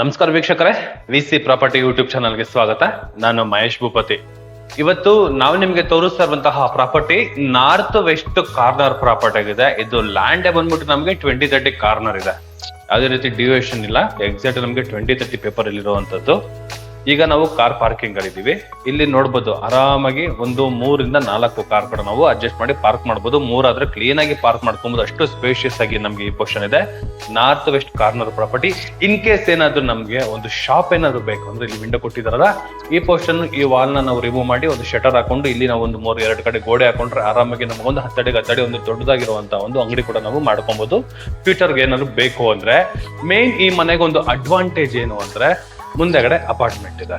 ನಮಸ್ಕಾರ ವೀಕ್ಷಕರೇ, VC property YouTube ಚಾನಲ್ಗೆ ಸ್ವಾಗತ. ನಾನು ಮಹೇಶ್ ಭೂಪತಿ. ಇವತ್ತು ನಾವು ನಿಮ್ಗೆ ತೋರಿಸ್ತಾ ಇರುವಂತಹ property north west corner property ಆಗಿದೆ. ಇದು ಲ್ಯಾಂಡ್ ಬಂದ್ಬಿಟ್ಟು ನಮ್ಗೆ 2030 ಕಾರ್ನರ್ ಇದೆ. ಯಾವುದೇ ರೀತಿ ಡಿವಿಯೇಷನ್ ಇಲ್ಲ. ಎಕ್ಸಾಕ್ಟ್ ನಮ್ಗೆ 2030 ಪೇಪರ್ ಅಲ್ಲಿ ಇರುವಂತದ್ದು. ಈಗ ನಾವು ಕಾರ್ ಪಾರ್ಕಿಂಗ್ ಅಲ್ಲಿ ಇಲ್ಲಿ ನೋಡ್ಬೋದು, ಆರಾಮಾಗಿ ಒಂದು 3 ಇಂದ 4 ಕಾರ್ ಕೂಡ ನಾವು ಅಡ್ಜಸ್ಟ್ ಮಾಡಿ ಪಾರ್ಕ್ ಮಾಡ್ಬೋದು. 3 ಆದ್ರೆ ಕ್ಲೀನ್ ಆಗಿ ಪಾರ್ಕ್ ಮಾಡ್ಕೊಬಹುದು. ಅಷ್ಟು ಸ್ಪೇಷಿಯಸ್ ಆಗಿ ನಮ್ಗೆ ಈ ಪೋರ್ಷನ್ ಇದೆ. North west corner property. In case ಏನಾದ್ರು ನಮ್ಗೆ ಒಂದು ಶಾಪ್ ಏನಾದ್ರು ಬೇಕು ಅಂದ್ರೆ ಇಲ್ಲಿ ವಿಂಡೋ ಕೊಟ್ಟಿದಾರಲ್ಲ, ಈ ಪೋರ್ಷನ್ ಈ ವಾಲ್ ನ ನಾವು ರಿಮೂವ್ ಮಾಡಿ ಒಂದು ಶಟರ್ ಹಾಕೊಂಡು ಇಲ್ಲಿ ನಾವು ಒಂದು 2 ಕಡೆ ಗೋಡೆ ಹಾಕೊಂಡ್ರೆ ಆರಾಮಾಗಿ ನಮಗೊಂದು 10 ಅಡಿ ಒಂದು ದೊಡ್ಡದಾಗಿರುವಂತಹ ಒಂದು ಅಂಗಡಿ ಕೂಡ ನಾವು ಮಾಡ್ಕೊಬಹುದು. ಫ್ಯೂಚರ್ಗೆ ಏನಾದ್ರು ಬೇಕು ಅಂದ್ರೆ ಮೇನ್ ಈ ಮನೆಗೆ ಒಂದು ಅಡ್ವಾಂಟೇಜ್ ಏನು ಅಂದ್ರೆ ಮುಂದೆಗಡೆ ಅಪಾರ್ಟ್ಮೆಂಟ್ ಇದೆ.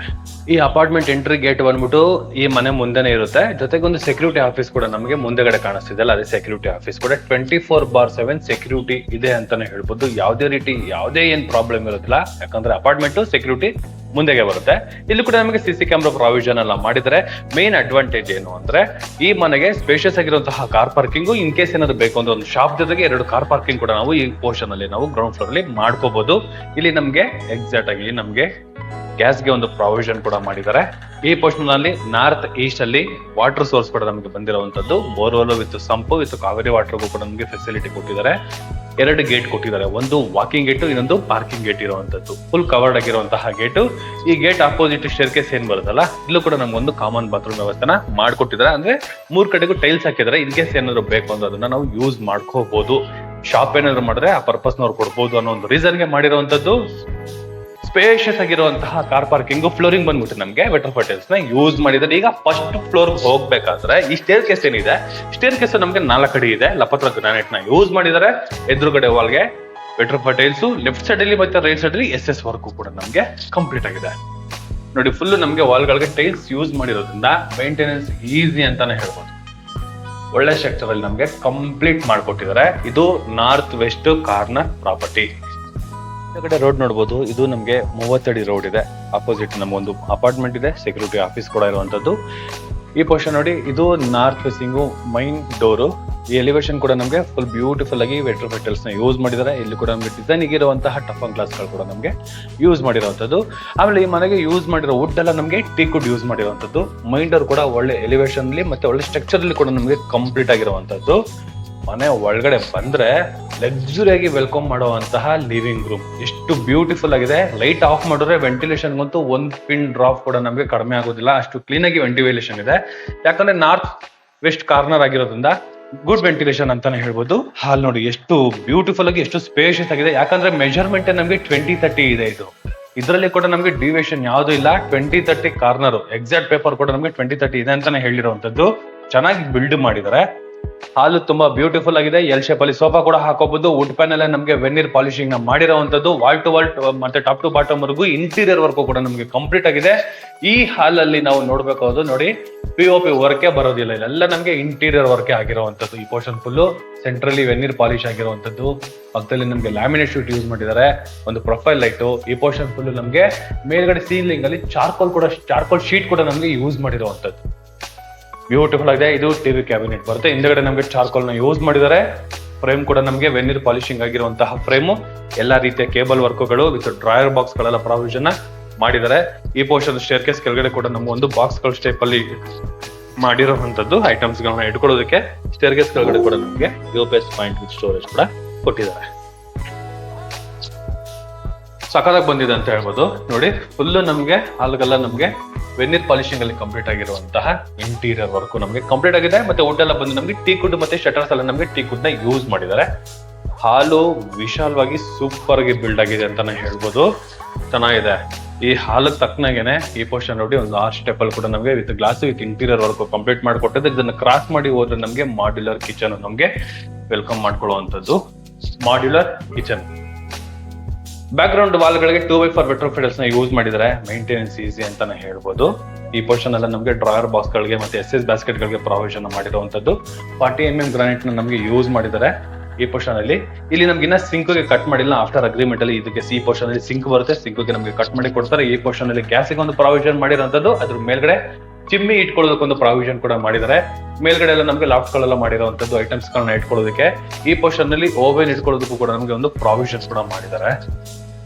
ಈ ಅಪಾರ್ಟ್ಮೆಂಟ್ ಎಂಟ್ರಿ ಗೇಟ್ ಬಂದ್ಬಿಟ್ಟು ಈ ಮನೆ ಮುಂದೆನೆ ಇರುತ್ತೆ. ಜೊತೆಗೆ ಒಂದು ಸೆಕ್ಯೂರಿಟಿ ಆಫೀಸ್ ಕೂಡ ನಮಗೆ ಮುಂದೆಗಡೆ ಕಾಣಿಸ್ತಿದೆ ಅಲ್ಲ, ಅದೇ ಸೆಕ್ಯೂರಿಟಿ ಆಫೀಸ್ ಕೂಡ 24/7 ಸೆಕ್ಯೂರಿಟಿ ಇದೆ ಅಂತಾನೆ ಹೇಳ್ಬೋದು. ಯಾವುದೇ ಏನ್ ಪ್ರಾಬ್ಲಮ್ ಇರೋದಿಲ್ಲ, ಯಾಕಂದ್ರೆ ಅಪಾರ್ಟ್ಮೆಂಟ್ ಸೆಕ್ಯೂರಿಟಿ ಮುಂದೆಗೆ ಬರುತ್ತೆ. ಇಲ್ಲಿ ಕೂಡ ನಮಗೆ ಸಿಸಿ ಕ್ಯಾಮ್ರಾ ಪ್ರಾವಿಷನ್ ಎಲ್ಲ ಮಾಡಿದರೆ ಮೇನ್ ಅಡ್ವಾಂಟೇಜ್ ಏನು ಅಂದ್ರೆ ಈ ಮನೆಗೆ ಸ್ಪೇಷಿಯಸ್ ಆಗಿರುವಂತಹ ಕಾರ್ ಪಾರ್ಕಿಂಗ್. ಇನ್ ಕೇಸ್ ಏನಾದ್ರು ಬೇಕು ಅಂದ್ರೆ ಒಂದು ಶಾಪ್ ಜೊತೆಗೆ 2 ಕಾರ್ ಪಾರ್ಕಿಂಗ್ ಕೂಡ ನಾವು ಈ ಪೋರ್ಷನ್ ಅಲ್ಲಿ ನಾವು ಗ್ರೌಂಡ್ ಫ್ಲೋರ್ ಅಲ್ಲಿ ಮಾಡ್ಕೋಬಹುದು. ಇಲ್ಲಿ ನಮ್ಗೆ ಎಕ್ಸಾಕ್ಟ್ ಆಗಿ ನಮ್ಗೆ ಗ್ಯಾಸ್ಗೆ ಒಂದು ಪ್ರಾವಿಷನ್ ಕೂಡ ಮಾಡಿದ್ದಾರೆ. ಈ ಪೋರ್ಷನ್ ಅಲ್ಲಿ ನಾರ್ತ್ ಈಸ್ಟ್ ಅಲ್ಲಿ ವಾಟರ್ ಸೋರ್ಸ್ ಕೂಡ ನಮಗೆ ಬಂದಿರುವಂತದ್ದು. Borewell with sump with Kaveri ವಾಟರ್ಗೂ ಕೂಡ ನಮಗೆ ಫೆಸಿಲಿಟಿ ಕೊಟ್ಟಿದ್ದಾರೆ. 2 ಗೇಟ್ ಕೊಟ್ಟಿದ್ದಾರೆ, ಒಂದು ವಾಕಿಂಗ್ ಗೇಟ್, ಇನ್ನೊಂದು ಪಾರ್ಕಿಂಗ್ ಗೇಟ್ ಇರುವಂತದ್ದು. ಫುಲ್ ಕವರ್ಡ್ ಆಗಿರುವಂತಹ ಗೇಟ್. ಈ ಗೇಟ್ ಆಪೋಸಿಟ್ ಸ್ಟೇರ್ಕೇಸ್ ಏನ್ ಬರುತ್ತಲ್ಲ, ಇಲ್ಲೂ ಕೂಡ ನಮ್ಗೊಂದು ಕಾಮನ್ ಬಾತ್ರೂಮ್ ವ್ಯವಸ್ಥೆನ ಮಾಡ್ಕೊಟ್ಟಿದ್ದಾರೆ. ಅಂದ್ರೆ 3 ಕಡೆಗೂ ಟೈಲ್ಸ್ ಹಾಕಿದ್ದಾರೆ. ಇನ್ ಕೇಸ್ ಏನಾದ್ರು ಬೇಕು ಅಂದ್ರೆ ಅದನ್ನ ನಾವು ಯೂಸ್ ಮಾಡ್ಕೋಬಹುದು. ಶಾಪ್ ಏನಾದ್ರು ಮಾಡಿದ್ರೆ ಆ ಪರ್ಪಸ್ ನವ್ರು ಕೊಡ್ಬೋದು ಅನ್ನೋ ಒಂದು ರೀಸನ್ಗೆ ಮಾಡಿರುವಂತದ್ದು. ಸ್ಪೇಷಿಯಸ್ ಆಗಿರುವಂತಹ ಕಾರ್ ಪಾರ್ಕಿಂಗ್. ಫ್ಲೋರಿಂಗ್ ಬಂದ್ಬಿಟ್ಟು ನಮಗೆ ವೆಟರ್ ಫರ್ಟೈಲ್ಸ್ ನ ಯೂಸ್ ಮಾಡಿದ್ದಾರೆ. ಈಗ ಫಸ್ಟ್ ಫ್ಲೋರ್ ಹೋಗ್ಬೇಕಾದ್ರೆ ಈ ಸ್ಟೇರ್ ಕೇಸ್ ಏನಿದೆ, ಸ್ಟೇರ್ ಕೇಸ್ ನಮಗೆ 4 ಅಡಿ ಇದೆ. ಲಪತ್ರ ಗ್ರಾನೈಟ್ ನ ಯೂಸ್ ಮಾಡಿದ್ದಾರೆ. ಎದುರುಗಡೆ ವಾಲ್ಗೆ ವೆಟರ್ ಫರ್ಟೈಲ್ಸ್, ಲೆಫ್ಟ್ ಸೈಡ್ ಅಲ್ಲಿ ಮತ್ತೆ ರೈಟ್ ಸೈಡ್ ಅಲ್ಲಿ SS ವರ್ಕ್ ಕೂಡ ನಮಗೆ ಕಂಪ್ಲೀಟ್ ಆಗಿದೆ. ನೋಡಿ, ಫುಲ್ ನಮಗೆ ವಾಲ್ ಗಳಿಗೆ ಟೈಲ್ಸ್ ಯೂಸ್ ಮಾಡಿರೋದ್ರಿಂದ ಮೇಂಟೆನೆನ್ಸ್ ಈಸಿ ಅಂತಾನೆ ಹೇಳ್ಬೋದು. ಒಳ್ಳೆ ಸ್ಟ್ರಕ್ಚರ್ ಅಲ್ಲಿ ನಮಗೆ ಕಂಪ್ಲೀಟ್ ಮಾಡ್ಕೊಟ್ಟಿದ್ದಾರೆ. ಇದು ನಾರ್ತ್ ವೆಸ್ಟ್ ಕಾರ್ನರ್ ಪ್ರಾಪರ್ಟಿ. ಕಡೆ ರೋಡ್ ನೋಡಬಹುದು. ಇದು ನಮಗೆ 30 ಅಡಿ ರೋಡ್ ಇದೆ. ಅಪೋಸಿಟ್ ನಮಗೊಂದು ಅಪಾರ್ಟ್ಮೆಂಟ್ ಇದೆ, ಸೆಕ್ಯೂರಿಟಿ ಆಫೀಸ್ ಕೂಡ ಇರುವಂತದ್ದು. ಈ ಪೋರ್ಷನ್ ನೋಡಿ, ಇದು ನಾರ್ತ್ ಫೇಸಿಂಗ್ ಮೈನ್ ಡೋರು. ಈ ಎಲಿವೇಶನ್ ಕೂಡ ನಮಗೆ ಫುಲ್ ಬ್ಯೂಟಿಫುಲ್ ಆಗಿ ವೆಟರ್ ಫರ್ಟೈಲ್ಸ್ ನ ಯೂಸ್ ಮಾಡಿದ್ದಾರೆ. ಇಲ್ಲಿ ಕೂಡ ನಮಗೆ ಡಿಸೈನ್ ಇರುವಂತಹ ಟಫನ್ ಗ್ಲಾಸ್ ಗಳು ಕೂಡ ನಮಗೆ ಯೂಸ್ ಮಾಡಿರುವಂತದ್ದು. ಆಮೇಲೆ ಈ ಮನೆಗೆ ಯೂಸ್ ಮಾಡಿರೋ ವುಡ್ ಎಲ್ಲ ನಮಗೆ ಟೀಕ್ ವುಡ್ ಯೂಸ್ ಮಾಡಿರುವಂತದ್ದು. ಮೈನ್ ಡೋರ್ ಕೂಡ ಒಳ್ಳೆ ಎಲಿವೇಶನ್ ಅಲ್ಲಿ ಮತ್ತೆ ಒಳ್ಳೆ ಸ್ಟ್ರಕ್ಚರ್ ಅಲ್ಲಿ ಕೂಡ ನಮಗೆ ಕಂಪ್ಲೀಟ್ ಆಗಿರುವಂತದ್ದು. ಮನೆ ಒಳಗಡೆ ಬಂದ್ರೆ ಲಕ್ಸುರಿ ಆಗಿ ವೆಲ್ಕಮ್ ಮಾಡುವಂತಹ ಲಿವಿಂಗ್ ರೂಮ್ ಎಷ್ಟು ಬ್ಯೂಟಿಫುಲ್ ಆಗಿದೆ. ಲೈಟ್ ಆಫ್ ಮಾಡಿದ್ರೆ ವೆಂಟಿಲೇಷನ್ಗಂತೂ 1 ಪಿನ್ ಡ್ರಾಪ್ ಕೂಡ ನಮಗೆ ಕಡಿಮೆ ಆಗೋದಿಲ್ಲ. ಅಷ್ಟು ಕ್ಲೀನ್ ಆಗಿ ವೆಂಟಿಲೇಷನ್ ಇದೆ. ಯಾಕಂದ್ರೆ ನಾರ್ತ್ ವೆಸ್ಟ್ ಕಾರ್ನರ್ ಆಗಿರೋದ್ರಿಂದ ಗುಡ್ ವೆಂಟಿಲೇಷನ್ ಅಂತಾನೆ ಹೇಳ್ಬೋದು. ಹಾಲ್ ನೋಡಿ ಎಷ್ಟು ಬ್ಯೂಟಿಫುಲ್ ಆಗಿ, ಎಷ್ಟು ಸ್ಪೇಷಿಯಸ್ ಆಗಿದೆ. ಯಾಕಂದ್ರೆ ಮೆಜರ್ಮೆಂಟ್ ನಮಗೆ 2030 ಇದೆ. ಇದರಲ್ಲಿ ಕೂಡ ನಮಗೆ ಡಿವಿಯೇಷನ್ ಯಾವ್ದು ಇಲ್ಲ. 2030 ಕಾರ್ನರ್ ಎಕ್ಸಾಕ್ಟ್ ಪೇಪರ್ ಕೂಡ ನಮಗೆ 2030 ಇದೆ ಅಂತಾನೆ ಹೇಳಿರುವಂತದ್ದು. ಚೆನ್ನಾಗಿ ಬಿಲ್ಡ್ ಮಾಡಿದ್ದಾರೆ. ಹಾಲು ತುಂಬಾ ಬ್ಯೂಟಿಫುಲ್ ಆಗಿದೆ. ಎಲ್ ಶೇಪ್ ಅಲ್ಲಿ ಸೋಫಾ ಕೂಡ ಹಾಕೋಬಹುದು. ವುಡ್ ಪ್ಯಾನೆಲ್ ನಮಗೆ ವೆನಿರ್ ಪಾಲಿಶಿಂಗ್ ನ ಮಾಡಿರುವಂತದ್ದು. ವಾಲ್ ಟು ವಾಲ್ ಮತ್ತೆ ಟಾಪ್ ಟು ಬಾಟಮ್ ವರೆಗೂ ಇಂಟೀರಿಯರ್ ವರ್ಕ್ ಕೂಡ ನಮಗೆ ಕಂಪ್ಲೀಟ್ ಆಗಿದೆ. ಈ ಹಾಲ್ ಅಲ್ಲಿ ನಾವು ನೋಡ್ಬೇಕಾದ್ರು ನೋಡಿ, POP ವರ್ಕ್ ಬರೋದಿಲ್ಲ. ಇಲ್ಲೆಲ್ಲ ನಮಗೆ ಇಂಟೀರಿಯರ್ ವರ್ಕ್ ಆಗಿರುವಂತದ್ದು. ಈ ಪೋರ್ಷನ್ ಫುಲ್ ಸೆಂಟ್ರಲಿ ವೆನಿರ್ ಪಾಲಿಶ್ ಆಗಿರುವಂತದ್ದು. ಪಕ್ಕದಲ್ಲಿ ನಮಗೆ ಲ್ಯಾಮಿನೇಟ್ ಶೀಟ್ ಯೂಸ್ ಮಾಡಿದ್ದಾರೆ. ಒಂದು ಪ್ರೊಫೈಲ್ ಲೈಟ್. ಈ ಪೋರ್ಷನ್ ಫುಲ್ ನಮಗೆ ಮೇಲ್ಗಡೆ ಸೀಲಿಂಗ್ ಅಲ್ಲಿ ಚಾರ್ಕೋಲ್ ಶೀಟ್ ಕೂಡ ನಮಗೆ ಯೂಸ್ ಮಾಡಿರುವಂತದ್ದು. ಬ್ಯೂಟಿಫುಲ್ ಆಗಿದೆ. ಇದು ಟಿವಿ ಕ್ಯಾಬಿನೆಟ್ ಬರುತ್ತೆ. ಹಿಂದೆಗಡೆ ನಮಗೆ ಚಾರ್ಕೋಲ್ ನ ಯೂಸ್ ಮಾಡಿದ್ದಾರೆ. ಫ್ರೇಮ್ ಕೂಡ ನಮಗೆ ವೆನಿರ್ ಪಾಲಿಶಿಂಗ್ ಆಗಿರುವಂತಹ ಫ್ರೇಮ್. ಎಲ್ಲಾ ರೀತಿಯ ಕೇಬಲ್ ವರ್ಕ್ಗಳು ವಿತ್ ಡ್ರಾಯರ್ ಬಾಕ್ಸ್ ಗಳೆಲ್ಲ ಪ್ರಾವಿಷನ್ ಮಾಡಿದ್ದಾರೆ. ಈ ಪೋರ್ಷನ್ ಸ್ಟೇರ್ ಕೇಸ್ ಕೆಳಗಡೆ ಕೂಡ ನಮ್ಗೆ ಒಂದು ಬಾಕ್ಸ್ ಗಳ ಸ್ಟೇಪ್ ಅಲ್ಲಿ ಮಾಡಿರುವಂತದ್ದು. ಐಟಮ್ಸ್ ಗಳನ್ನ ಇಟ್ಕೊಳ್ಳೋದಕ್ಕೆ ಸ್ಟೇರ್ ಕೇಸ್ ಕೆಳಗಡೆ ಕೂಡ ನಮಗೆ UPS ಪಾಯಿಂಟ್ ವಿತ್ ಸ್ಟೋರೇಜ್ ಕೂಡ ಕೊಟ್ಟಿದ್ದಾರೆ. ಸಖತ್ತಾಗಿ ಬಂದಿದೆ ಅಂತ ಹೇಳ್ಬೋದು. ನೋಡಿ, ಫುಲ್ ನಮಗೆ ಹಾಲ್ಗೆಲ್ಲ ನಮಗೆ ವೆನಿರ್ ಪಾಲಿಶಿಂಗ್ ಅಲ್ಲಿ ಕಂಪ್ಲೀಟ್ ಆಗಿರುವಂತಹ ಇಂಟೀರಿಯರ್ ವರ್ಕ್ ನಮಗೆ ಕಂಪ್ಲೀಟ್ ಆಗಿದೆ. ಮತ್ತೆ ವುಡ್ ಎಲ್ಲ ಬಂದು ನಮಗೆ ಟೀಕ್ ವುಡ್ ಮತ್ತೆ ಶಟರ್ಸ್ ಎಲ್ಲ ನಮಗೆ ಟೀಕ್ ವುಡ್ ನ ಯೂಸ್ ಮಾಡಿದ್ದಾರೆ. ಹಾಲು ವಿಶಾಲವಾಗಿ ಸೂಪರ್ ಆಗಿ ಬಿಲ್ಡ್ ಆಗಿದೆ ಅಂತಾನೆ ಹೇಳ್ಬೋದು. ಚೆನ್ನಾಗಿದೆ. ಈ ಹಾಲಿಗೆ ತಕ್ಕನಾಗೇನೆ ಈ ಪೋರ್ಷನ್ ನೋಡಿ ಒಂದು 6 ಸ್ಟೆಪ್ ಅಲ್ಲಿ ಕೂಡ ನಮಗೆ with glass with interior work complete ಮಾಡಿಕೊಟ್ಟಿದೆ. ಇದನ್ನ ಕ್ರಾಸ್ ಮಾಡಿ ಹೋದ್ರೆ ನಮಗೆ ಮಾಡ್ಯುಲರ್ ಕಿಚನ್ ನಮಗೆ ವೆಲ್ಕಮ್ ಮಾಡ್ಕೊಳ್ಳುವಂತದ್ದು. Modular kitchen. Background wall ಗಳಿಗೆ 2x4 ವೆಟರ್ ಫರ್ಟೈಲ್ಸ್ ನ ಯೂಸ್ ಮಾಡಿದ್ದಾರೆ. ಮೇಂಟೆನೆನ್ಸ್ ಈಸಿ ಅಂತಾನೆ ಹೇಳ್ಬೋದು. ಈ ಪೋರ್ಷನ್ ಎಲ್ಲ ನಮಗೆ ಡ್ರಾಯರ್ ಬಾಕ್ಸ್ ಗಳಿಗೆ ಮತ್ತೆ SS ಬ್ಯಾಸ್ಕೆಟ್ ಗಳಿಗೆ ಪ್ರಾವಿಷನ್ ಮಾಡಿರುವಂತದ್ದು. 40 mm ಗ್ರಾನೈಟ್ ನ ನಮಗೆ ಯೂಸ್ ಮಾಡಿದ್ದಾರೆ. ಈ ಪೋರ್ಷನ್ ಅಲ್ಲಿ ಇಲ್ಲಿ ನಮ್ಗೆ ಇನ್ನ ಸಿಂಕ್ ಗೆ ಕಟ್ ಮಾಡಿಲ್ಲ. ಆಫ್ಟರ್ ಅಗ್ರಿಮೆಂಟ್ ಅಲ್ಲಿ ಇದಕ್ಕೆ ಸಿ ಪೋರ್ಷನ್ ಅಲ್ಲಿ ಸಿಂಕ್ ಬರುತ್ತೆ. ಸಿಂಕ್ ಗೆ ನಮಗೆ ಕಟ್ ಮಾಡಿ ಕೊಡ್ತಾರೆ. ಈ ಪೋರ್ಷನ್ ಅಲ್ಲಿ ಗ್ಯಾಸ್ಗೆ ಒಂದು ಪ್ರಾವಿಷನ್ ಮಾಡಿರುವಂತದ್ದು. ಅದ್ರ ಮೇಲ್ಗಡೆ ಚಿಮ್ಮಿ ಇಟ್ಕೊಳ್ಳೋದಕ್ಕೊಂದು ಪ್ರಾವಿಷನ್ ಕೂಡ ಮಾಡಿದ್ದಾರೆ. ಮೇಲ್ಗಡೆ ಎಲ್ಲ ನಮಗೆ ಲಾಫ್ಟ್ ಗಳೆಲ್ಲ ಮಾಡಿರುವಂತದ್ದು ಐಟಮ್ಸ್ ಗಳನ್ನ ಇಟ್ಕೊಳ್ಳೋದಕ್ಕೆ. ಈ ಪೋರ್ಷನ್ ನಲ್ಲಿ ಓವೆನ್ ಇಟ್ಕೊಳ್ಳೋದಕ್ಕೂ ಕೂಡ ನಮಗೆ ಒಂದು ಪ್ರಾವಿಷನ್ ಕೂಡ ಮಾಡಿದ್ದಾರೆ.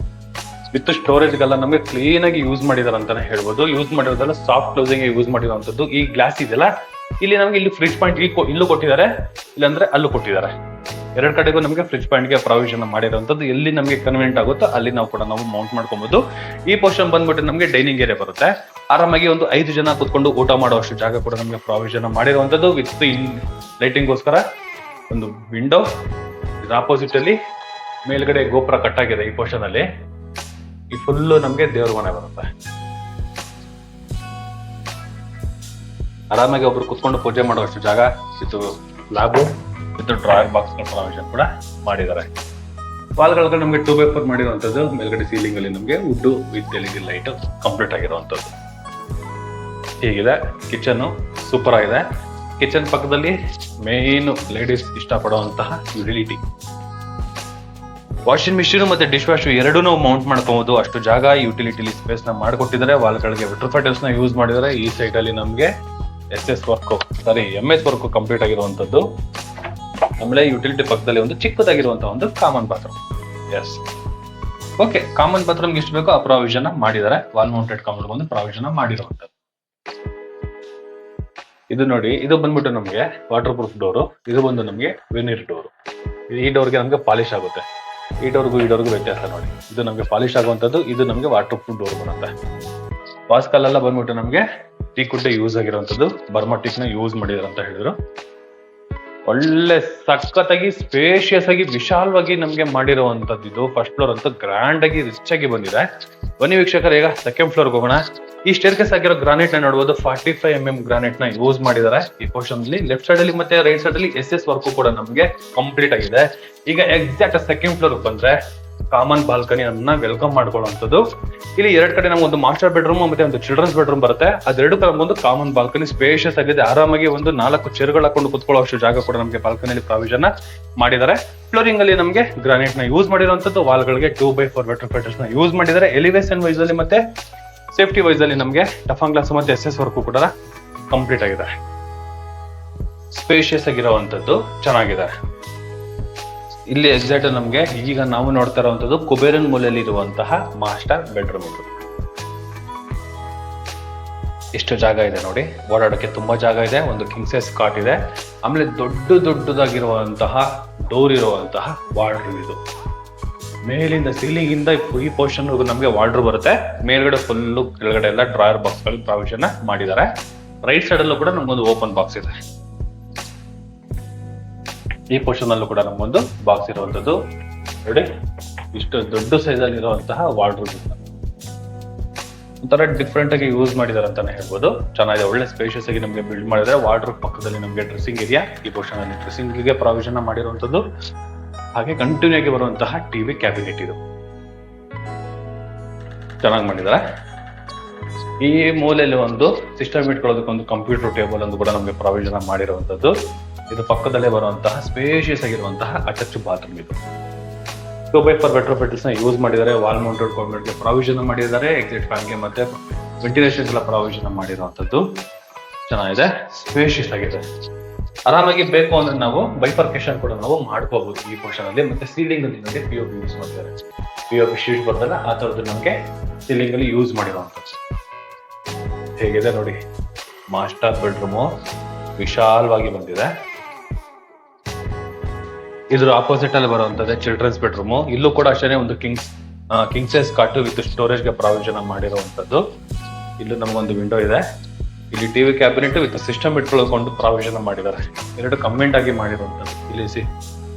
ವಿತ್ ಸ್ಟೋರೇಜ್ಗೆಲ್ಲ ನಮಗೆ ಕ್ಲೀನ್ ಆಗಿ ಯೂಸ್ ಮಾಡಿದಾರೆ ಅಂತಾನೆ ಹೇಳ್ಬೋದು. ಯೂಸ್ ಮಾಡಿರೋದೆಲ್ಲ ಸಾಫ್ಟ್ ಕ್ಲೋಸಿಂಗ್ ಯೂಸ್ ಮಾಡಿರುವಂತದ್ದು. ಈ ಗ್ಲಾಸ್ ಇದೆಯಲ್ಲ, ಇಲ್ಲಿ ನಮಗೆ ಇಲ್ಲಿ ಫ್ರಿಡ್ಜ್ ಪಾಯಿಂಟ್ ಇಲ್ಲೂ ಕೊಟ್ಟಿದ್ದಾರೆ, ಇಲ್ಲಾಂದ್ರೆ ಅಲ್ಲೂ ಕೊಟ್ಟಿದ್ದಾರೆ. ಎರಡ್ ಕಡೆಗೂ ನಮಗೆ ಫ್ರಿಡ್ಜ್ ಪಾಯಿಂಟ್ಗೆ ಪ್ರಾವಿಷನ್ ಮಾಡಿರುವಂತದ್ದು. ಎಲ್ಲಿ ನಮಗೆ ಕನ್ವೀನಿಯಂಟ್ ಆಗುತ್ತೋ ಅಲ್ಲಿ ನಾವು ಕೂಡ ನಾವು ಮೌಂಟ್ ಮಾಡ್ಕೊಬಹುದು. ಈ ಪೋರ್ಷನ್ ಬಂದ್ಬಿಟ್ಟು ನಮಗೆ ಡೈನಿಂಗ್ ಏರಿಯಾ ಬರುತ್ತೆ. ಆರಾಮಾಗಿ ಒಂದು 5 ಜನ ಕುತ್ಕೊಂಡು ಊಟ ಮಾಡುವಷ್ಟು ಜಾಗ ಕೂಡ ನಮಗೆ ಪ್ರಾವಿಷನ್ ಮಾಡಿರುವಂತದ್ದು. ವಿತ್ ಲೈಟಿಂಗ್ಗೋಸ್ಕರ ಒಂದು ವಿಂಡೋ, ಆಪೋಸಿಟ್ ಅಲ್ಲಿ ಮೇಲ್ಗಡೆ ಗೋಪುರ ಕಟ್ಟಾಗಿದೆ. ಈ ಪೋರ್ಷನ್ ಅಲ್ಲಿ ಈ ಫುಲ್ಲು ನಮ್ಗೆ ದೇವ್ರ ಮನೆ ಬರುತ್ತೆ. ಆರಾಮಾಗಿ ಒಬ್ರು ಕುತ್ಕೊಂಡು ಪೂಜೆ ಮಾಡುವಷ್ಟು ಜಾಗ, ಇದು lab with drawer box provision ಕೂಡ ಮಾಡಿದ್ದಾರೆ. ವಾಲ್ಗಳಿಗೆ ನಮಗೆ 2x4 ಮಾಡಿರುವಂತದ್ದು. ಮೇಲ್ಗಡೆ ಸೀಲಿಂಗ್ ಅಲ್ಲಿ ನಮಗೆ wood with LED light complete ಆಗಿರುವಂತದ್ದು. ಹೀಗಿದೆ ಕಿಚನ್, ಸೂಪರ್ ಆಗಿದೆ. ಕಿಚನ್ ಪಕ್ಕದಲ್ಲಿ ಮೇನ್ ಲೇಡೀಸ್ ಇಷ್ಟಪಡುವಂತಹ ಯುಟಿಲಿಟಿ ವಾಷಿಂಗ್ ಮಿಷಿನ್ ಮತ್ತೆ ಡಿಶ್ ವಾಶ್ ಎರಡೂ ನಾವು ಮೌಂಟ್ ಮಾಡ್ಕೋಬಹುದು. ಅಷ್ಟು ಜಾಗ ಯುಟಿಲಿಟಿ ಸ್ಪೇಸ್ ನ ಮಾಡ್ಕೊಟ್ಟಿದ್ದಾರೆ. ವಾಲ್ಗಳಿಗೆ ವಿಟ್ರೋಫೈಟಲ್ಸ್ ನ ಯೂಸ್ ಮಾಡಿದ್ದಾರೆ. ಈ ಸೈಡ್ ಅಲ್ಲಿ ನಮಗೆ MS ವರ್ಕ್ ಕಂಪ್ಲೀಟ್ ಆಗಿರುವಂತದ್ದು. ಆಮೇಲೆ ಯುಟಿಲಿಟಿ ಪಕ್ಕದಲ್ಲಿ ಒಂದು ಚಿಕ್ಕದಾಗಿರುವಂತಹ ಒಂದು common bathroom. Yes, okay, common bathroom ಎಷ್ಟು ಬೇಕೋ ಆ ಪ್ರಾವಿಷನ್ ಮಾಡಿದ್ದಾರೆ. ವಾಲ್ ಮೌಂಟೆಡ್ ಕಾಮನ್ ಒಂದು ಪ್ರಾವಿಷನ್ ಮಾಡಿರುವಂತದ್ದು. ಇದು ನೋಡಿ, ಇದು ಬಂದ್ಬಿಟ್ಟು ನಮಗೆ ವಾಟರ್ ಪ್ರೂಫ್ ಡೋರು. ಇದು ಬಂದು ನಮಗೆ ವೆನಿರ್ ಡೋರು. ಈ ಡೋರ್ಗೆ ನಮಗೆ ಪಾಲಿಶ್ ಆಗುತ್ತೆ. ಈ ಡೋರ್ಗೂ ವ್ಯತ್ಯಾಸ ನೋಡಿ. ಇದು ನಮಗೆ ಪಾಲಿಶ್ ಆಗುವಂತದ್ದು, ಇದು ನಮಗೆ ವಾಟರ್ ಪ್ರೂಫ್ ಡೋರ್ ಬರುತ್ತೆ. ವಾಸ್ಕಲ್ಲೆಲ್ಲ ಬಂದ್ಬಿಟ್ಟು ನಮಗೆ ಟೀಕ್ ವುಡ್ ಯೂಸ್ ಆಗಿರುವಂತದ್ದು. ಬರ್ಮಾ ಟೀಕ್ ನ ಯೂಸ್ ಮಾಡಿದಾರೆ ಅಂತ ಹೇಳಿದ್ರು. ಒಳ್ಳೆ ಸಖತ್ತಾಗಿ ಸ್ಪೇಷಿಯಸ್ ಆಗಿ ವಿಶಾಲವಾಗಿ ನಮ್ಗೆ ಮಾಡಿರುವಂತದ್ದು. ಇದು ಫಸ್ಟ್ ಫ್ಲೋರ್ ಅಂತೂ ಗ್ರ್ಯಾಂಡ್ ಆಗಿ ರಿಚ್ ಆಗಿ ಬಂದಿದೆ. ಬನ್ನಿ ವೀಕ್ಷಕರು, ಈಗ ಸೆಕೆಂಡ್ ಫ್ಲೋರ್ಗೆ ಹೋಗೋಣ. ಈ ಸ್ಟೇರ್ಕೇಸ್ ಆಗಿರೋ ಗ್ರಾನೈಟ್ ನ ನೋಡಬಹುದು. 45 mm ಗ್ರಾನೈಟ್ ನ ಯೂಸ್ ಮಾಡಿದ್ದಾರೆ ಈ ಪೋರ್ಷನ್ ಅಲ್ಲಿ. ಲೆಫ್ಟ್ ಸೈಡ್ ಅಲ್ಲಿ ಮತ್ತೆ ರೈಟ್ ಸೈಡ್ ಅಲ್ಲಿ SS ವರ್ಕ್ ಕೂಡ ನಮಗೆ ಕಂಪ್ಲೀಟ್ ಆಗಿದೆ. ಈಗ ಎಕ್ಸಾಕ್ಟ್ ಸೆಕೆಂಡ್ ಫ್ಲೋರ್ ಬಂದ್ರೆ ಕಾಮನ್ ಬಾಲ್ಕನಿ ಅನ್ನ ವೆಲ್ಕಮ್ ಮಾಡ್ಕೊಳ್ಳುವಂಥದ್ದು. ಇಲ್ಲಿ ಎರಡ್ ಕಡೆ ನಮ್ಗೆ ಒಂದು ಮಾಸ್ಟರ್ ಬೆಡ್ರೂಮ್ ಮತ್ತೆ ಒಂದು ಚಿಲ್ಡ್ರನ್ಸ್ ಬೆಡ್ರೂಮ್ ಬರುತ್ತೆ. ಅದೆರಡು ಕಡೆ ಒಂದು ಕಾಮನ್ ಬಾಲ್ಕನಿ ಸ್ಪೇಷಿಯಸ್ ಆಗಿದೆ. ಆರಾಮಾಗಿ ಒಂದು 4 ಚೇರ್ಗಳು ಹಾಕೊಂಡು ಕುತ್ಕೊಳ್ಳುವಷ್ಟು ಜಾಗ ಕೂಡ ನಮಗೆ ಬಾಲ್ಕನಿಯಲ್ಲಿ ಪ್ರಾವಿಷನ್ ಮಾಡಿದ್ದಾರೆ. ಫ್ಲೋರಿಂಗ್ ಅಲ್ಲಿ ನಮಗೆ ಗ್ರಾನೈಟ್ ನ ಯೂಸ್ ಮಾಡಿರುವಂತದ್ದು. ವಾಲ್ಗಳಿಗೆ 2x4 ವಿಟ್ರೋಫೈಟಲ್ಸ್ ನ ಯೂಸ್ ಮಾಡಿದ್ದಾರೆ. ಎಲಿವೇಶನ್ ವೈಸ್ ಅಲ್ಲಿ ಮತ್ತೆ ಸೇಫ್ಟಿ ವೈಸ್ ಅಲ್ಲಿ ನಮಗೆ ಟಫನ್ ಗ್ಲಾಸ್ ಮತ್ತೆ SS ವರ್ಕ್ ಕೂಡ ಕಂಪ್ಲೀಟ್ ಆಗಿದೆ. ಸ್ಪೇಷಿಯಸ್ ಆಗಿರುವಂತದ್ದು ಚೆನ್ನಾಗಿದೆ. ಇಲ್ಲಿ ಎಕ್ಸಾಕ್ಟ್ ನಮ್ಗೆ ಈಗ ನಾವು ನೋಡ್ತಾ ಇರುವಂತದ್ದು ಕುಬೇರನ್ ಮೂಲೆಯಲ್ಲಿ ಇರುವಂತಹ ಮಾಸ್ಟರ್ ಬೆಡ್ರೂಮ್. ಇದು ಎಷ್ಟು ಜಾಗ ಇದೆ ನೋಡಿ, ಓಡಾಡಕ್ಕೆ ತುಂಬಾ ಜಾಗ ಇದೆ. ಒಂದು ಕಿಂಗ್ ಸೈಜ್ ಕಾಟ್ ಇದೆ. ಆಮೇಲೆ ದೊಡ್ಡದಾಗಿರುವಂತಹ ಡೋರ್ ಇರುವಂತಹ ವಾರ್ಡ್ರೋಬ್. ಇದು ಮೇಲಿಂದ ಸೀಲಿಂಗ್ ಇಂದ ಈ ಪೋರ್ಷನ್ ನಮಗೆ ವಾರ್ಡ್ರೋಬ್ ಬರುತ್ತೆ. ಮೇಲ್ಗಡೆ ಫುಲ್ಲು ಕೆಳಗಡೆ ಎಲ್ಲ ಡ್ರಾಯರ್ ಬಾಕ್ಸ್ ಗಳು ಪ್ರಾವಿಷನ್ ಮಾಡಿದ್ದಾರೆ. ರೈಟ್ ಸೈಡ್ ಅಲ್ಲೂ ಕೂಡ ನಮ್ಗೊಂದು ಓಪನ್ ಬಾಕ್ಸ್ ಇದೆ. ಈ ಪೋರ್ಷನ್ ಅಲ್ಲೂ ಕೂಡ ನಮ್ಗೊಂದು ಬಾಕ್ಸ್ ಇರುವಂತದ್ದು ನೋಡಿ. ಇಷ್ಟು ದೊಡ್ಡ ಸೈಜ್ ಅಲ್ಲಿ ಇರುವಂತಹ ವಾರ್ಡ್ರೋಬ್ ಒಂಥರ ಡಿಫ್ರೆಂಟ್ ಆಗಿ ಯೂಸ್ ಮಾಡಿದಾರೆ ಅಂತಾನೆ ಹೇಳ್ಬೋದು. ಚೆನ್ನಾಗಿದೆ, ಒಳ್ಳೆ ಸ್ಪೇಷಿಯಸ್ ಆಗಿ ನಮಗೆ ಬಿಲ್ಡ್ ಮಾಡಿದ್ರೆ. ವಾರ್ಡ್ರೋಬ್ ಪಕ್ಕದಲ್ಲಿ ನಮಗೆ ಡ್ರೆಸ್ಸಿಂಗ್ ಏರಿಯಾ. ಈ ಪೋರ್ಷನ್ ಅಲ್ಲಿ ಡ್ರೆಸ್ಸಿಂಗ್ ಗೆ ಪ್ರಾವಿಷನ್ ಮಾಡಿರುವಂತದ್ದು. ಹಾಗೆ ಕಂಟಿನ್ಯೂ ಆಗಿ ಬರುವಂತಹ ಟಿವಿ ಕ್ಯಾಬಿನೆಟ್. ಇದು ಚೆನ್ನಾಗಿ ಮಾಡಿದ್ದಾರೆ. ಈ ಮೂಲೆಯಲ್ಲಿ ಒಂದು ಸಿಸ್ಟಮ್ ಇಟ್ಕೊಳ್ಳೋದಕ್ಕೆ ಒಂದು ಕಂಪ್ಯೂಟರ್ ಟೇಬಲ್ ಒಂದು ಕೂಡ ನಮಗೆ ಪ್ರಾವಿಷನ್ ಮಾಡಿರುವಂತದ್ದು. ಇದು ಪಕ್ಕದಲ್ಲೇ ಬರುವಂತಹ ಸ್ಪೇಷಿಯಸ್ ಆಗಿರುವಂತಹ ಅಟ್ಯಾಚ್ ಬಾತ್ರೂಮ್. ಇದು 2x4 ವಿಟ್ರೋಫೈಟಲ್ಸ್ ನ ಯೂಸ್ ಮಾಡಿದ್ದಾರೆ. ವಾಲ್ ಮೌಂಟೆಡ್ ಕಾಂಬಿನೇಟ್ಗೆ ಪ್ರಾವಿಷನ್ ಮಾಡಿದ್ದಾರೆ. ಎಕ್ಸಿಟ್ ಫ್ಯಾನ್ಗೆ ಮತ್ತೆ ವೆಂಟಿಲೇಷನ್ ಎಲ್ಲ ಪ್ರಾವಿಷನ್ ಮಾಡಿರುವಂತದ್ದು. ಚೆನ್ನಾಗಿದೆ, ಸ್ಪೇಷಿಯಸ್ ಆಗಿದೆ. ಆರಾಮಾಗಿ ಬೇಕು ಅಂದ್ರೆ ನಾವು ಬೈಫರ್ಕೇಶನ್ ಕೂಡ ನಾವು ಮಾಡ್ಕೋಬಹುದು ಈ ಪೋರ್ಷನ್ ಅಲ್ಲಿ. ಮತ್ತೆ ಸೀಲಿಂಗ್ ಅಲ್ಲಿ ನಮಗೆ POP ಯೂಸ್ ಮಾಡ್ತಾರೆ. POP ಶೀಟ್ ಬರ್ತಲ್ಲ, ಆ ತರದ್ದು ನಮಗೆ ಸೀಲಿಂಗ್ ಅಲ್ಲಿ ಯೂಸ್ ಮಾಡಿರುವಂತದ್ದು. ಹೇಗಿದೆ ನೋಡಿ, ಮಾಸ್ಟರ್ ಬೆಡ್ರೂಮ್ ವಿಶಾಲವಾಗಿ ಬಂದಿದೆ. ಇದ್ರ ಆಪೋಸಿಟ್ ಅಲ್ಲಿ ಬರುವಂತದ್ದು ಚಿಲ್ಡ್ರನ್ಸ್ ಬೆಡ್ರೂಮ್. ಇಲ್ಲೂ ಕೂಡ ಅಷ್ಟೇ ಒಂದು king size cot with storage ಗೆ ಪ್ರಾವಿಷನ್ ಮಾಡಿರುವಂತದ್ದು. ಇಲ್ಲೂ ನಮಗೊಂದು ವಿಂಡೋ ಇದೆ. ಇಲ್ಲಿ ಟಿವಿ ಕ್ಯಾಬಿನೆಟ್ ವಿತ್ ಸಿಸ್ಟಮ್ ಇಟ್ಕೊಳ್ಳೋಕೊಂಡು ಪ್ರಾವಿಷನ್ ಮಾಡಿದ್ದಾರೆ. ಎರಡು ಕಂಬೈಂಡ್ ಆಗಿ ಮಾಡಿರುವಂತದ್ದು. ಇಲ್ಲಿ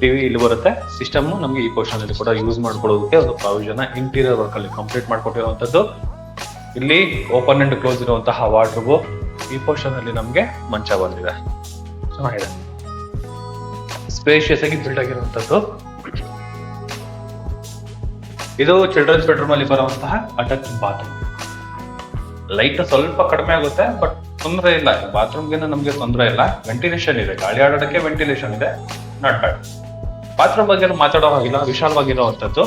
ಟಿವಿ ಇಲ್ಲಿ ಬರುತ್ತೆ. ಸಿಸ್ಟಮ್ ನಮಗೆ ಈ ಪೋರ್ಷನ್ ಅಲ್ಲಿ ಕೂಡ ಯೂಸ್ ಮಾಡ್ಕೊಳ್ಳೋದಕ್ಕೆ ಒಂದು ಪ್ರಾವಿಷನ್ ಇಂಟೀರಿಯರ್ ವರ್ಕ್ ಅಲ್ಲಿ ಕಂಪ್ಲೀಟ್ ಮಾಡ್ಕೊಟ್ಟಿರುವಂತದ್ದು. ಇಲ್ಲಿ ಓಪನ್ ಅಂಡ್ ಕ್ಲೋಸ್ ಇರುವಂತಹ ವಾರ್ಡ್ರೋಬ್. ಈ ಪೋರ್ಷನ್ ಅಲ್ಲಿ ನಮ್ಗೆ ಮಂಚ ಬಂದಿದೆ. ಚೆನ್ನಾಗಿದೆ, ಸ್ಪೇಷಿಯಸ್ ಆಗಿ ಬಿಲ್ಡ್ ಆಗಿರುವಂತದ್ದು. ಇದು ಚಿಲ್ಡ್ರನ್ಸ್ ಬೆಡ್ರೂಮ್ ಅಲ್ಲಿ ಬರುವಂತಹ ಅಟ್ಯಾಚ್ ಬಾತ್ರೂಮ್. ಲೈಟ್ ಸ್ವಲ್ಪ ಕಡಿಮೆ ಆಗುತ್ತೆ, ಬಟ್ ತೊಂದರೆ ಇಲ್ಲ. ಬಾತ್ರೂಮ್ಗೆ ನಮ್ಗೆ ತೊಂದರೆ ಇಲ್ಲ. ವೆಂಟಿಲೇಷನ್ ಇದೆ, ಗಾಳಿ ಆಡೋದಕ್ಕೆ ವೆಂಟಿಲೇಷನ್ ಇದೆ. Not bad. ಬಾತ್ರೂಮ್ ಬಗ್ಗೆ ಮಾತಾಡೋ ಹಾಗಿಲ್ಲ, ವಿಶಾಲವಾಗಿರುವಂತದ್ದು.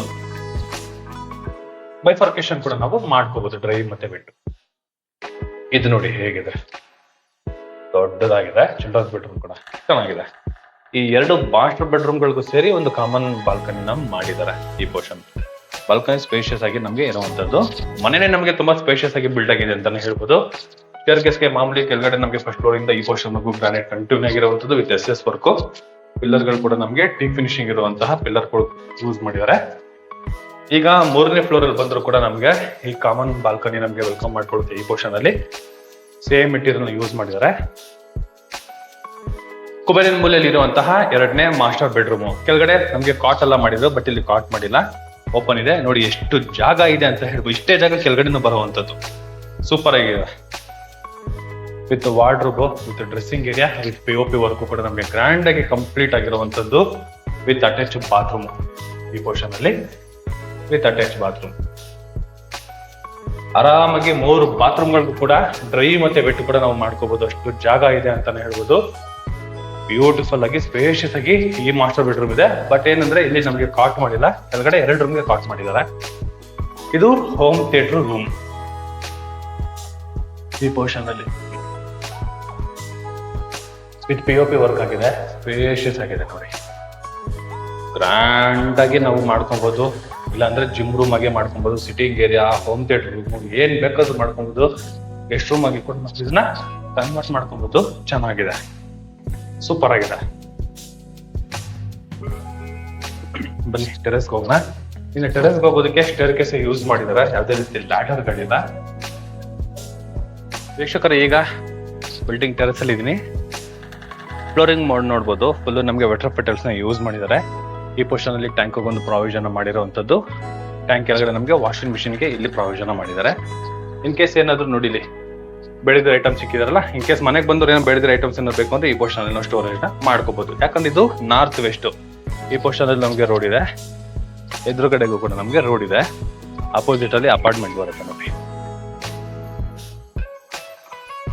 ಬೈಫರ್ಕೇಶನ್ ಕೂಡ ನಾವು ಮಾಡ್ಕೋಬಹುದು, ಡ್ರೈ ಮತ್ತೆ ವೆಟ್. ಇದು ನೋಡಿ ಹೇಗಿದೆ, ದೊಡ್ಡದಾಗಿದೆ. ಚಿಲ್ಡ್ರನ್ಸ್ ಬೆಡ್ರೂಮ್ ಕೂಡ ಚೆನ್ನಾಗಿದೆ. ಈ ಎರಡು ಮಾಸ್ಟರ್ ಬೆಡ್ರೂಮ್ ಗಳಿಗೂ ಸೇರಿ ಒಂದು ಕಾಮನ್ ಬಾಲ್ಕನಿನ ಮಾಡಿದ್ದಾರೆ ಈ ಪೋರ್ಷನ್. ಬಾಲ್ಕನಿ ಸ್ಪೇಷಿಯಸ್ ಆಗಿ ನಮಗೆ ಇರುವಂತದ್ದು. ಮನೆನೇ ನಮಗೆ ತುಂಬಾ ಸ್ಪೇಷಿಯಸ್ ಆಗಿ ಬಿಲ್ಡ್ ಆಗಿದೆ ಅಂತಾನೆ ಹೇಳ್ಬೋದು. ಸ್ಟೇರ್ಕೇಸ್ಗೆ ಮಾಮೂಲಿ ಕೆಳಗಡೆ ನಮಗೆ ಫಸ್ಟ್ ಫ್ಲೋರ್ ಇಂದ ಈ ಪೋರ್ಷನ್ ಗ್ರಾನೈಟ್ ಕಂಟಿನ್ಯೂ ಆಗಿರುವಂತದ್ದು ವಿತ್ ಎಸ್ ವರ್ಕ್. ಪಿಲ್ಲರ್ಗಳು ಕೂಡ ನಮಗೆ ಡೀಪ್ ಫಿನಿಶಿಂಗ್ ಇರುವಂತಹ ಪಿಲ್ಲರ್ ಯೂಸ್ ಮಾಡಿದ್ದಾರೆ. ಈಗ 3ನೇ ಫ್ಲೋರ್ ಅಲ್ಲಿ ಬಂದ್ರು ಕೂಡ ನಮ್ಗೆ ಈ ಕಾಮನ್ ಬಾಲ್ಕನಿ ನಮ್ಗೆ ವೆಲ್ಕಮ್ ಮಾಡ್ಕೊಳುತ್ತೆ. ಈ ಪೋರ್ಷನ್ ಅಲ್ಲಿ ಸೇಮ್ ಮೆಟೀರಿಯಲ್ ಯೂಸ್ ಮಾಡಿದ್ದಾರೆ. ಕುಬೇರಿನ ಮೂಲೆಯಲ್ಲಿ ಇರುವಂತಹ 2ನೇ ಮಾಸ್ಟರ್ ಬೆಡ್ರೂಮ್. ಕೆಳಗಡೆ ನಮ್ಗೆ ಕಾಟ್ ಎಲ್ಲ ಮಾಡಿದ್ರು, ಬಟ್ ಇಲ್ಲಿ ಕಾಟ್ ಮಾಡಿಲ್ಲ, ಓಪನ್ ಇದೆ. ನೋಡಿ ಎಷ್ಟು ಜಾಗ ಇದೆ ಅಂತ ಹೇಳ್ಬೋದು. ಇಷ್ಟೇ ಜಾಗ ಕೆಳಗಡೆನೂ ಬರುವಂತದ್ದು ಸೂಪರ್ ಆಗಿದೆ. With wardrobe, with dressing area, with POP work ಕೂಡ ನಮಗೆ ಗ್ರ್ಯಾಂಡ್ ಆಗಿ ಕಂಪ್ಲೀಟ್ ಆಗಿರುವಂತದ್ದು. ವಿತ್ ಅಟ್ಯಾಚ್ ಬಾತ್ರೂಮ್ ಈ ಪೋರ್ಷನ್ ಅಲ್ಲಿ, ವಿತ್ ಅಟ್ಯಾಚ್ ಬಾತ್ರೂಮ್. ಆರಾಮಾಗಿ 3 ಬಾತ್ರೂಮ್ಗಳಿಗೂ ಕೂಡ ಡ್ರೈ ಮತ್ತೆ ವೆಟ್ ಕೂಡ ನಾವು ಮಾಡ್ಕೋಬಹುದು. ಅಷ್ಟು ಜಾಗ ಇದೆ ಅಂತಾನೆ ಹೇಳ್ಬೋದು. ಬ್ಯೂಟಿಫುಲ್ ಆಗಿ ಸ್ಪೇಷಿಯಸ್ ಆಗಿ ಈ ಮಾಸ್ಟರ್ ಬೆಡ್ರೂಮ್ ಇದೆ. ಬಟ್ ಏನಂದ್ರೆ ಇಲ್ಲಿ ನಮಗೆ ಕಾಟ್ ಮಾಡಿಲ್ಲ, ಕೆಳಗಡೆ 2 ರೂಮ್ಗೆ ಕಾಟ್ ಮಾಡಿದ್ದಾರೆ. ಇದು ಹೋಮ್ ಥಿಯೇಟರ್ ರೂಮ್ ಈ ಪೋರ್ಷನ್ ಅಲ್ಲಿ ವಿತ್ POP ವರ್ಕ್ ಆಗಿದೆ, ಸ್ಪೇಷಿಯಸ್ ಆಗಿದೆ. ನೋಡಿ ಗ್ರ್ಯಾಂಡ್ ಆಗಿ ನಾವು ಮಾಡ್ಕೊಬಹುದು. ಇಲ್ಲಾಂದ್ರೆ ಜಿಮ್ ರೂಮ್ ಆಗಿ ಮಾಡ್ಕೊಬಹುದು, sitting area, home theatre room, ಏನ್ ಬೇಕಾದ್ರೂ ಮಾಡ್ಕೊಬಹುದು. ಗೆಸ್ಟ್ ರೂಮ್ ಆಗಿ ಕೂಡ ನಾವು ಇದನ್ನ ಕನ್ವರ್ಟ್ ಮಾಡ್ಕೊಬಹುದು. ಚೆನ್ನಾಗಿದೆ, ಸೂಪರ್ ಆಗಿದೆ. ಬನ್ನಿ ಟೆರೆಸ್ಗೆ ಹೋಗೋಣ. ಇನ್ನು ಟೆರೆಸ್ಗೆ ಹೋಗೋದಕ್ಕೆ ಸ್ಟೇರ್ಕೇಸ್ ಯೂಸ್ ಮಾಡಿದ್ದಾರೆ, ಯಾವುದೇ ರೀತಿ ಲ್ಯಾಡರ್ಗಳಿಲ್ಲ. ವೀಕ್ಷಕರು, ಈಗ ಬಿಲ್ಡಿಂಗ್ ಟೆರೆಸ್ ಅಲ್ಲಿ ಇದೀನಿ. ಫ್ಲೋರಿಂಗ್ ಮೋಡ್ ನೋಡ್ಬೋದು, ಫುಲ್ ನಮಗೆ ವಾಟರ್ ಫಿಟಲ್ಸ್ ನ ಯೂಸ್ ಮಾಡಿದ್ದಾರೆ. ಈ ಪೋರ್ಷನ್ ಅಲ್ಲಿ ಟ್ಯಾಂಕ್ ಒಂದು ಪ್ರಾವಿಷನ್ ಮಾಡಿರುವಂತದ್ದು. ಟ್ಯಾಂಕ್ ಕೆಳಗಡೆ ನಮಗೆ ವಾಷಿಂಗ್ ಮಿಷಿನ್ ಗೆ ಇಲ್ಲಿ ಪ್ರಾವಿಷನ್ ಮಾಡಿದ್ದಾರೆ. ಇನ್ ಕೇಸ್ ಏನಾದ್ರು ನೋಡಿಲಿ ಬೆಳೆದ ಐಟಮ್ಸ್ ಸಿಕ್ಕಿದಾರಲ್ಲ, ಇನ್ ಕೇಸ್ ಮನೆಗೆ ಬಂದವ್ರು ಏನೋ ಬೆಳೆದ ಐಟಮ್ಸ್ ಏನಾದ್ರು ಬೇಕು ಅಂದ್ರೆ ಈ ಪೋರ್ಷನ್ ಅಲ್ಲಿ ನಾವು ಸ್ಟೋರೇಜ್ ನ ಮಾಡ್ಕೋಬಹುದು. ಯಾಕಂದ್ರೆ ಇದು ನಾರ್ತ್ ವೆಸ್ಟ್. ಈ ಪೋರ್ಷನ್ ಅಲ್ಲಿ ನಮಗೆ ರೋಡ್ ಇದೆ, ಎದುರುಗಡೆಗೂ ಕೂಡ ನಮಗೆ ರೋಡ್ ಇದೆ. ಅಪೋಸಿಟ್ ಅಲ್ಲಿ ಅಪಾರ್ಟ್ಮೆಂಟ್ ಬರುತ್ತೆ ನೋಡಿ.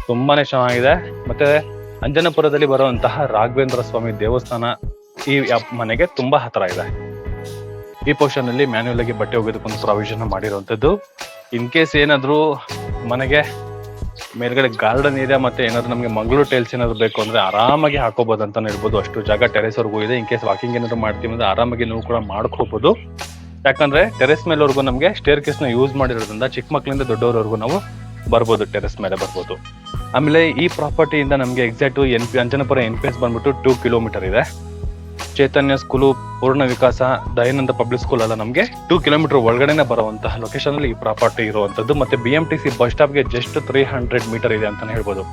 ತುಂಬಾನೇ ಚೆನ್ನಾಗಿದೆ. ಮತ್ತೆ ಅಂಜನಪುರದಲ್ಲಿ ಬರುವಂತಹ ರಾಘವೇಂದ್ರ ಸ್ವಾಮಿ ದೇವಸ್ಥಾನ ಈ ಮನೆಗೆ ತುಂಬಾ ಹತ್ರ ಇದೆ. ಈ ಪೋರ್ಷನ್ ಅಲ್ಲಿ ಮ್ಯಾನ್ಯುಯಲ್ ಆಗಿ ಬಟ್ಟೆ ಒಗೆದಕ್ಕೊಂದು ಪ್ರಾವಿಷನ್ ಮಾಡಿರುವಂತದ್ದು. ಇನ್ ಕೇಸ್ ಏನಾದ್ರು ಮನೆಗೆ ಮೇಲ್ಗಡೆ ಗಾರ್ಡನ್ ಏರಿಯಾ ಮತ್ತೆ ಏನಾದ್ರು ನಮಗೆ ಮಂಗಳೂರು ಟೈಲ್ಸ್ ಏನಾದ್ರು ಬೇಕು ಅಂದ್ರೆ ಆರಾಮಾಗಿ ಹಾಕೋಬಹುದು ಅಂತಾನೆ ಹೇಳ್ಬೋದು. ಅಷ್ಟು ಜಾಗ ಟೆರೆಸ್ ವರ್ಗೂ ಇದೆ. ಇನ್ ಕೇಸ್ ವಾಕಿಂಗ್ ಏನಾದ್ರು ಮಾಡ್ತೀವಿ ಅಂದ್ರೆ ಆರಾಮಾಗಿ ನೀವು ಕೂಡ ಮಾಡ್ಕೋಬಹುದು. ಯಾಕಂದ್ರೆ ಟೆರೆಸ್ ಮೇಲ್ವರೆಗೂ ನಮಗೆ ಸ್ಟೇರ್ಕೇಸ್ ನ ಯೂಸ್ ಮಾಡಿರೋದ್ರಿಂದ ಚಿಕ್ಕ ಮಕ್ಕಳಿಂದ ದೊಡ್ಡವರವರೆಗೂ ನಾವು ಬರ್ಬೋದು, ಟೆರೆಸ್ ಮೇಲೆ ಬರ್ಬೋದು. ಆಮೇಲೆ ಈ ಪ್ರಾಪರ್ಟಿಯಿಂದ ನಮಗೆ ಎಕ್ಸಾಕ್ಟ್ ಅಂಜನಪುರ NPS ಬಂದ್ಬಿಟ್ಟು 2 ಕಿಲೋಮೀಟರ್ ಇದೆ. ಚೈತನ್ಯ ಸ್ಕೂಲು, ಪೂರ್ಣ ವಿಕಾಸ, ದಯಾನಂದ ಪಬ್ಲಿಕ್ ಸ್ಕೂಲ್ ಎಲ್ಲ ನಮಗೆ 2 ಕಿಲೋಮೀಟರ್ ಒಳಗಡೆನೆ ಬರುವಂತಹ ಲೊಕೇಶನ್ ಅಲ್ಲಿ ಈ ಪ್ರಾಪರ್ಟಿ ಇರುವಂತದ್ದು. ಮತ್ತೆ BMTC ಬಸ್ ಸ್ಟಾಪ್ ಗೆ ಜಸ್ಟ್ 300 ಮೀಟರ್ ಇದೆ ಅಂತಾನೆ ಹೇಳ್ಬೋದು.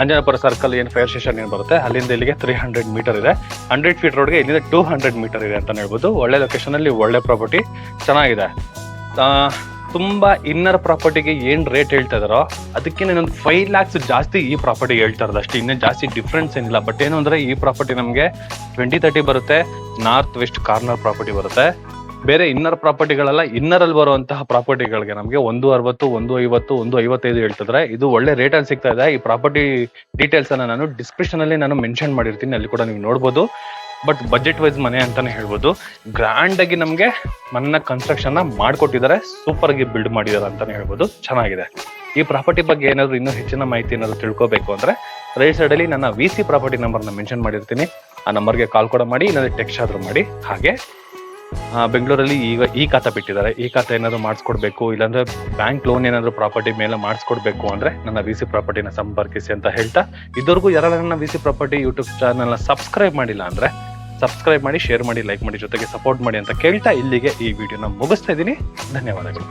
ಅಂಜನಪುರ ಸರ್ಕಲ್ ಏನ್ ಫೈರ್ ಸ್ಟೇಷನ್ ಏನ್ ಬರುತ್ತೆ ಅಲ್ಲಿಂದ ಇಲ್ಲಿಗೆ 300 ಮೀಟರ್ ಇದೆ. 100 ಫೀಟ್ ರೋಡ್ಗೆ ಇಲ್ಲಿಂದ 200 ಮೀಟರ್ ಇದೆ ಅಂತಾನೆ ಹೇಳ್ಬೋದು. ಒಳ್ಳೆ ಲೊಕೇಶನ್ ಅಲ್ಲಿ ಒಳ್ಳೆ ಪ್ರಾಪರ್ಟಿ, ಚೆನ್ನಾಗಿದೆ. ತುಂಬಾ ಇನ್ನರ್ ಪ್ರಾಪರ್ಟಿಗೆ ಏನ್ ರೇಟ್ ಹೇಳ್ತಾ ಇದಾರೋ ಅದಕ್ಕೆ ಇನ್ನೊಂದು 5 lakhs ಜಾಸ್ತಿ ಈ ಪ್ರಾಪರ್ಟಿ ಹೇಳ್ತಾ ಇರೋದು ಅಷ್ಟೇ. ಇನ್ನೇ ಜಾಸ್ತಿ ಡಿಫ್ರೆನ್ಸ್ ಏನಿಲ್ಲ. ಬಟ್ ಏನು ಅಂದ್ರೆ ಈ ಪ್ರಾಪರ್ಟಿ ನಮಗೆ 20-30 ಬರುತ್ತೆ. ನಾರ್ತ್ ವೆಸ್ಟ್ ಕಾರ್ನರ್ ಪ್ರಾಪರ್ಟಿ ಬರುತ್ತೆ. ಬೇರೆ ಇನ್ನರ್ ಪ್ರಾಪರ್ಟಿಗಳೆಲ್ಲ ಇನ್ನರ್ ಅಲ್ಲಿ ಬರುವಂತಹ ಪ್ರಾಪರ್ಟಿಗಳಿಗೆ ನಮಗೆ 160, 150, 155 ಹೇಳ್ತಿದ್ರೆ ಇದು ಒಳ್ಳೆ ರೇಟ್ ಅಲ್ಲಿ ಸಿಗ್ತಾ ಇದೆ. ಈ ಪ್ರಾಪರ್ಟಿ ಡೀಟೇಲ್ಸ್ ಅನ್ನ ನಾನು ಡಿಸ್ಕ್ರಿಪ್ಷನ್ ಅಲ್ಲಿ ನಾನು ಮೆನ್ಷನ್ ಮಾಡಿರ್ತೀನಿ, ಅಲ್ಲಿ ಕೂಡ ನೀವು ನೋಡ್ಬೋದು. ಬಟ್ ಬಜೆಟ್ ವೈಸ್ ಮನೆ ಅಂತಾನೆ ಹೇಳ್ಬೋದು. ಗ್ರ್ಯಾಂಡ್ ಆಗಿ ನಮ್ಗೆ ಮನೆ ಕನ್ಸ್ಟ್ರಕ್ಷನ್ ಮಾಡ್ಕೊಟ್ಟಿದ್ದಾರೆ, ಸೂಪರ್ ಆಗಿ ಬಿಲ್ಡ್ ಮಾಡಿದ್ದಾರೆ ಅಂತಾನೆ ಹೇಳ್ಬೋದು. ಚೆನ್ನಾಗಿದೆ. ಈ ಪ್ರಾಪರ್ಟಿ ಬಗ್ಗೆ ಏನಾದ್ರು ಇನ್ನೂ ಹೆಚ್ಚಿನ ಮಾಹಿತಿ ಏನಾದ್ರು ತಿಳ್ಕೊಬೇಕು ಅಂದ್ರೆ ರೈಟ್ ಸೈಡ್ ಅಲ್ಲಿ ನನ್ನ VC ಪ್ರಾಪರ್ಟಿ ನಂಬರ್ ನ ಮೆನ್ಷನ್ ಮಾಡಿರ್ತೀನಿ. ಆ ನಂಬರ್ಗೆ ಕಾಲ್ ಕೂಡ ಮಾಡಿ, ಇಲ್ಲಾಂದ್ರೆ ಟೆಕ್ಸ್ಟ್ ಆದ್ರೂ ಮಾಡಿ. ಹಾಗೆ ಬೆಂಗಳೂರಲ್ಲಿ ಈಗ ಈ ಖಾತಾ ಬಿಟ್ಟಿದ್ದಾರೆ. ಈ ಖಾತಾ ಏನಾದ್ರು ಮಾಡಿಸ್ಕೊಡ್ಬೇಕು, ಇಲ್ಲಾಂದ್ರೆ ಬ್ಯಾಂಕ್ ಲೋನ್ ಏನಾದ್ರು ಪ್ರಾಪರ್ಟಿ ಮೇಲೆ ಮಾಡಿಸ್ಕೊಡ್ಬೇಕು ಅಂದ್ರೆ ನನ್ನ VC ಪ್ರಾಪರ್ಟಿನ ಸಂಪರ್ಕಿಸಿ ಅಂತ ಹೇಳ್ತಾ, ಇದುವರೆಗೂ ಯಾರು ನನ್ನ VC property YouTube channel subscribe ಮಾಡಿಲ್ಲ ಅಂದ್ರೆ ಸಬ್ಸ್ಕ್ರೈಬ್ ಮಾಡಿ, ಶೇರ್ ಮಾಡಿ, ಲೈಕ್ ಮಾಡಿ, ಜೊತೆಗೆ ಸಪೋರ್ಟ್ ಮಾಡಿ ಅಂತ ಕೇಳ್ತಾ ಇಲ್ಲಿಗೆ ಈ ವಿಡಿಯೋನ ಮುಗಿಸ್ತಾ ಇದ್ದೀನಿ. ಧನ್ಯವಾದಗಳು.